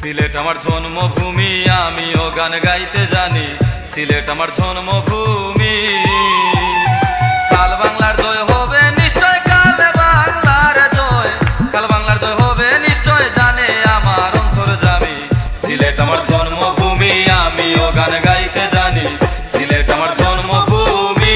সিলেট আমার জন্মভূমি, আমিও গান গাইতে জানি। সিলেট আমার জন্মভূমি। কাল বাংলার জয় হবে নিশ্চয়, কাল বাংলার জয়, কাল বাংলার জয় হবে নিশ্চয়, জানে আমার অন্তর্যামী। সিলেট আমার জন্মভূমি, আমিও গান গাইতে জানি। সিলেট আমার জন্মভূমি।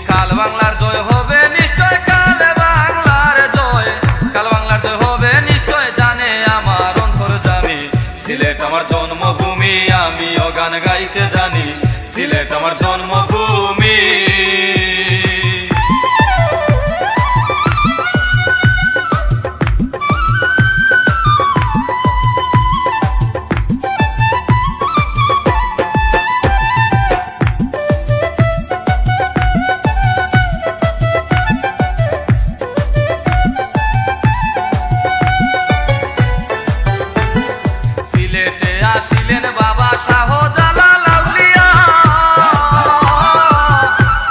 কাল বাংলার জয় হবে নিশ্চয়, কাল বাংলার জয়, কাল বাংলার জয় হবে নিশ্চয়, জানে আমার অন্তর্যামী। সিলেট আমার জন্মভূমি, আমিও গান গাইতে জানি। সিলেট আমার জন্মভূমি। সিলেটে আসিলেন বাবা শাহজালাল আউলিয়া,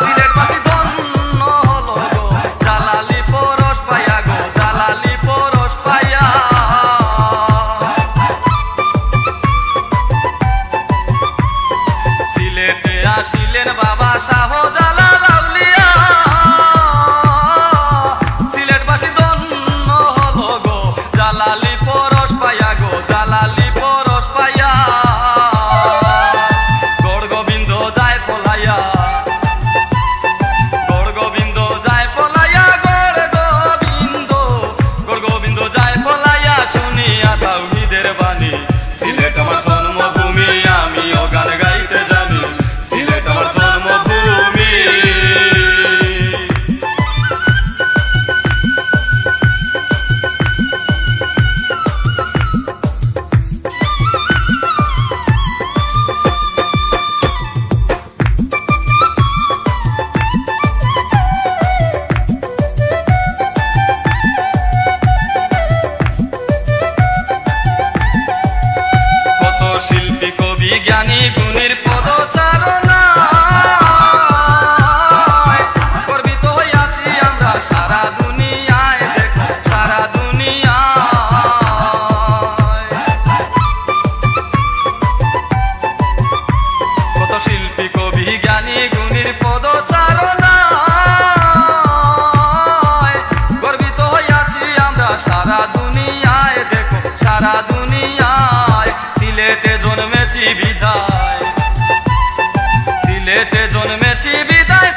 সিলেটবাসী ধন্য হলো গো, জালালি পরশ পাইয়া গো, জালালি পরশ পাইয়া। সিলেটে আসিলেন বাবা শাহজালাল আউলিয়া, সিলেটবাসী ধন্য হলো গো, জালালি পরশ পাইয়া গো, জালালি পরশ পাইয়া। গড় গোবিন্দ যায় পলাইয়া, গড় গোবিন্দ যায় পলাইয়া, গড় গোবিন্দ, গড় গোবিন্দ যায় পলাইয়া, শুনিয়া তাওহীদের বাণী। সিলেট আমার জন্মভূমি, আমিও গান গাইতে জানি। সিলেট আমার জন্মভূমি। কত শিল্পী কবি জ্ঞানী গুণীর পদচারণা, গর্বিত হইয়াছি আমরা সারা দুনিয়ায়, দেখো সারা দুনিয়ায়। কত শিল্পী কবি জ্ঞানী গুণীর পদচারণা, গর্বিত হইয়াছি আমরা সারা দুনিয়ায়, দেখো সারা দুনিয়ায়। সিলেটে জন্মেছি বিদায়, সিলেটে জন্মেছি বিদায়,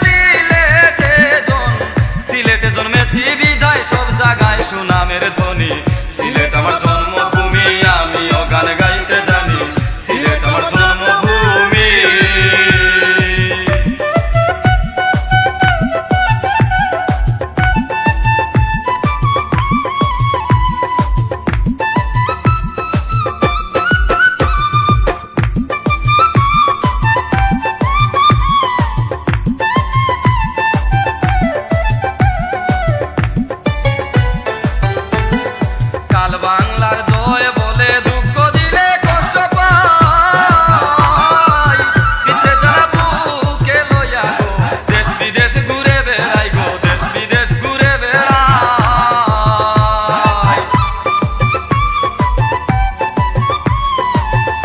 সিলেটে জন্মেছি বিদায়, সব জায়গায় সুনামের ধ্বনি। সিলেট আমার জন্মভূমি, আমিও গান গাইতে জানি। সিলেট আমার জন্মভূমি। কাল বাংলার জয় বলে দুঃখ দিলে কষ্ট পাই, পিছে যারা বুকে লইয়া গো, দেশ বিদেশ ঘুরে বেড়াই গো, দেশ বিদেশ ঘুরে বেড়াই।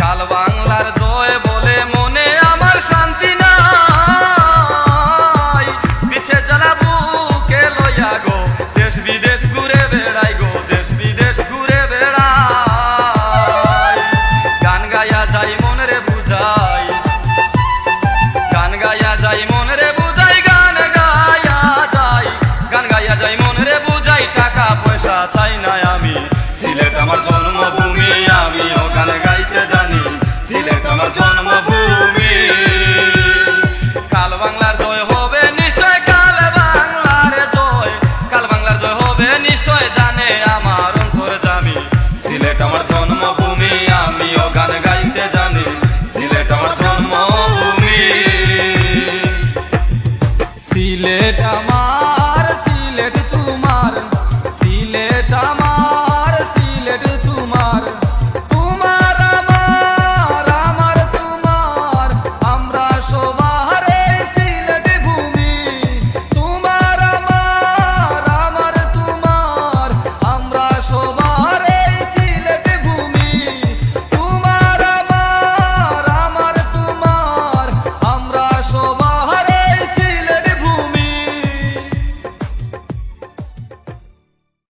কাল বাংলার জয় বলে মনে আমার শান্তি নাই, পিছে যারা বুকে লইয়া গো, দেশ বিদেশ ঘুরে বেড়াই গো, দেশ বিদেশ ঘুরে বেড়াই। গান গায়া যাই মন রে বুঝাই, গান গায়া যাই মন রে বুঝাই, গান গায়া যাই, গান গায়া যাই মন রে বুঝাই। টাকা পয়সা চাই না আমি, সিলেট আমার জন্মভূমি,